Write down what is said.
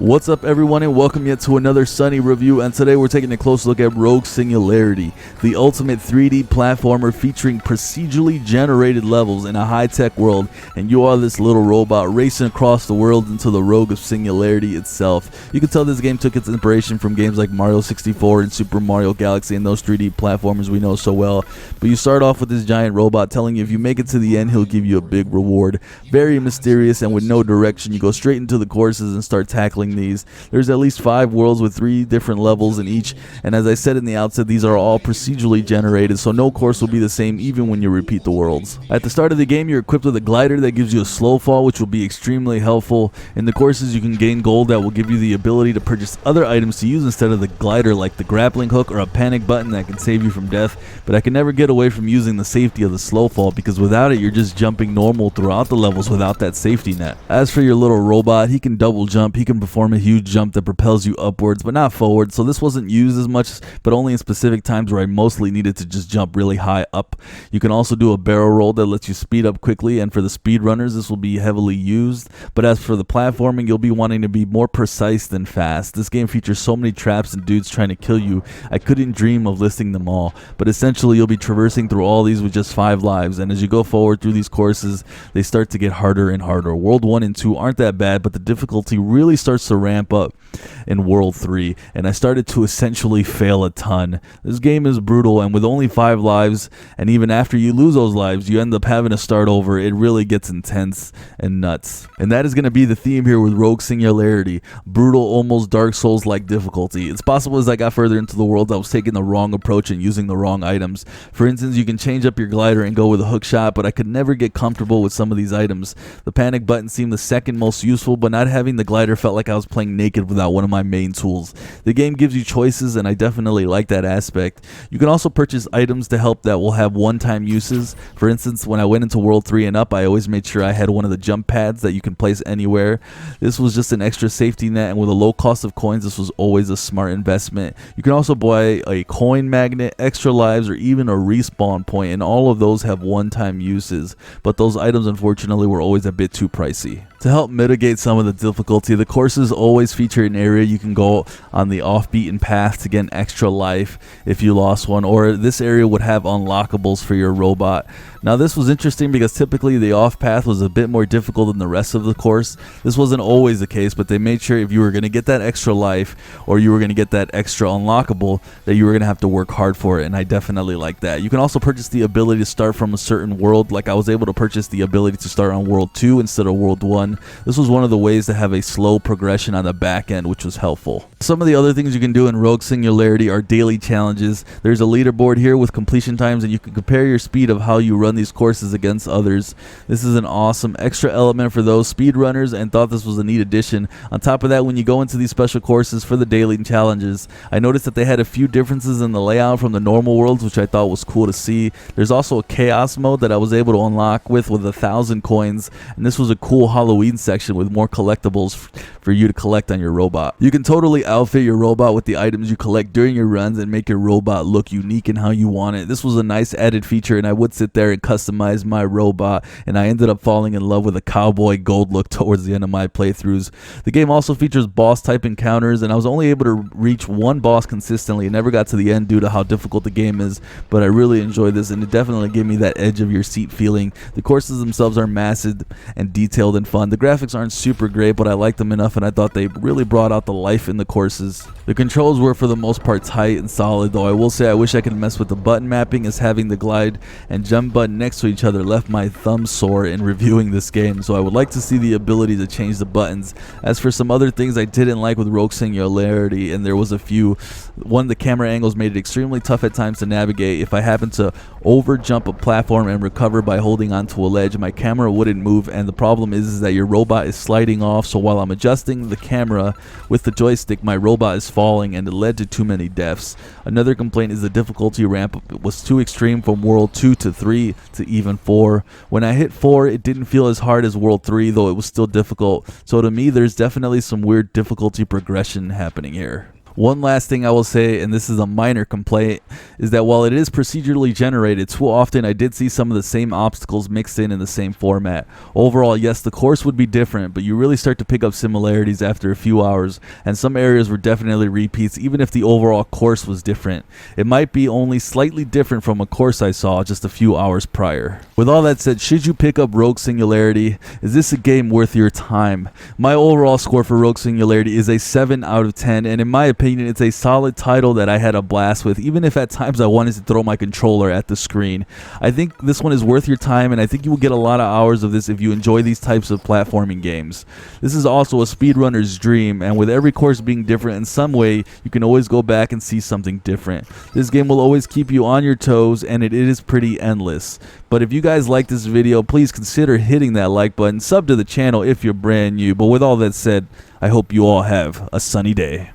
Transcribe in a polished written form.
What's up everyone, and welcome yet to another Sunny review, and today we're taking a close look at Rogue Singularity, the ultimate 3D platformer featuring procedurally generated levels in a high-tech world, and you are this little robot racing across the world into the Rogue of Singularity itself. You can tell this game took its inspiration from games like Mario 64 and Super Mario Galaxy and those 3D platformers we know so well, but you start off with this giant robot telling you if you make it to the end he'll give you a big reward. Very mysterious and with no direction, you go straight into the courses and start tackling these. There's at least 5 worlds with 3 different levels in each, and as I said in the outset, these are all procedurally generated, so no course will be the same even when you repeat the worlds. At the start of the game, you're equipped with a glider that gives you a slow fall, which will be extremely helpful. In the courses, you can gain gold that will give you the ability to purchase other items to use instead of the glider, like the grappling hook or a panic button that can save you from death, but I can never get away from using the safety of the slow fall, because without it, you're just jumping normal throughout the levels without that safety net. As for your little robot, he can double jump, he can perform a huge jump that propels you upwards but not forward, so this wasn't used as much, but only in specific times where I mostly needed to just jump really high up. You can also do a barrel roll that lets you speed up quickly, and for the speed runners this will be heavily used, but as for the platforming, you'll be wanting to be more precise than fast. This game features so many traps and dudes trying to kill you, I couldn't dream of listing them all, but essentially you'll be traversing through all these with just 5 lives, and as you go forward through these courses they start to get harder and harder. World 1 and 2 aren't that bad, but the difficulty really starts to ramp up in World 3, and I started to essentially fail a ton. This game is brutal, and with only 5 lives, and even after you lose those lives, you end up having to start over. It really gets intense and nuts. And that is going to be the theme here with Rogue Singularity. Brutal, almost Dark Souls-like difficulty. It's possible as I got further into the world I was taking the wrong approach and using the wrong items. For instance, you can change up your glider and go with a hook shot, but I could never get comfortable with some of these items. The panic button seemed the second most useful, but not having the glider felt like I was playing naked without one of my main tools. The game gives you choices, and I definitely like that aspect. You can also purchase items to help that will have one-time uses. For instance, when I went into World 3 and up, I always made sure I had one of the jump pads that you can place anywhere. This was just an extra safety net, and with a low cost of coins, this was always a smart investment. You can also buy a coin magnet, extra lives, or even a respawn point, and all of those have one-time uses, but those items unfortunately were always a bit too pricey. To help mitigate some of the difficulty, the courses always feature an area you can go on the off-beaten path to get an extra life if you lost one, or this area would have unlockables for your robot. Now this was interesting because typically the off path was a bit more difficult than the rest of the course. This wasn't always the case, but they made sure if you were going to get that extra life or you were going to get that extra unlockable that you were going to have to work hard for it, and I definitely like that. You can also purchase the ability to start from a certain world, like I was able to purchase the ability to start on World 2 instead of World 1. This was one of the ways to have a slow progression on the back end, which was helpful. Some of the other things you can do in Rogue Singularity are daily challenges. There's a leaderboard here with completion times, and you can compare your speed of how you run these courses against others. This is an awesome extra element for those speedrunners, and thought this was a neat addition. On top of that, when you go into these special courses for the daily challenges, I noticed that they had a few differences in the layout from the normal worlds, which I thought was cool to see. There's also a chaos mode that I was able to unlock with 1,000 coins, and this was a cool Halloween section with more collectibles for you to collect on your robot. You can totally outfit your robot with the items you collect during your runs and make your robot look unique in how you want it. This was a nice added feature, and I would sit there and customize my robot, and I ended up falling in love with a cowboy gold look towards the end of my playthroughs. The game also features boss type encounters, and I was only able to reach one boss consistently and never got to the end due to how difficult the game is, but I really enjoyed this, and it definitely gave me that edge of your seat feeling. The courses themselves are massive and detailed and fun. The graphics aren't super great, but I liked them enough, and I thought they really brought out the life in the courses. The controls were for the most part tight and solid, though I will say I wish I could mess with the button mapping, as having the glide and jump button next to each other left my thumb sore in reviewing this game, so I would like to see the ability to change the buttons. As for some other things I didn't like with Rogue Singularity, and there was a few. One, the camera angles made it extremely tough at times to navigate. If I happened to over jump a platform and recover by holding onto a ledge, my camera wouldn't move, and the problem is that your robot is sliding off, so while I'm adjusting the camera with the joystick, my robot is falling, and it led to too many deaths. Another complaint is the difficulty ramp was too extreme from World 2 to 3 to even 4. When I hit 4, it didn't feel as hard as World 3, though it was still difficult, so to me there's definitely some weird difficulty progression happening here. One last thing I will say, and this is a minor complaint, is that while it is procedurally generated, too often I did see some of the same obstacles mixed in the same format. Overall, yes, the course would be different, but you really start to pick up similarities after a few hours, and some areas were definitely repeats even if the overall course was different. It might be only slightly different from a course I saw just a few hours prior. With all that said, should you pick up Rogue Singularity? Is this a game worth your time? My overall score for Rogue Singularity is a 7 out of 10, and in my opinion, it's a solid title that I had a blast with, even if at times I wanted to throw my controller at the screen. I think this one is worth your time, and I think you will get a lot of hours of this if you enjoy these types of platforming games. This is also a speedrunner's dream, and with every course being different in some way, you can always go back and see something different. This game will always keep you on your toes, and it is pretty endless. But if you guys like this video, please consider hitting that like button, sub to the channel if you're brand new. But with all that said, I hope you all have a sunny day.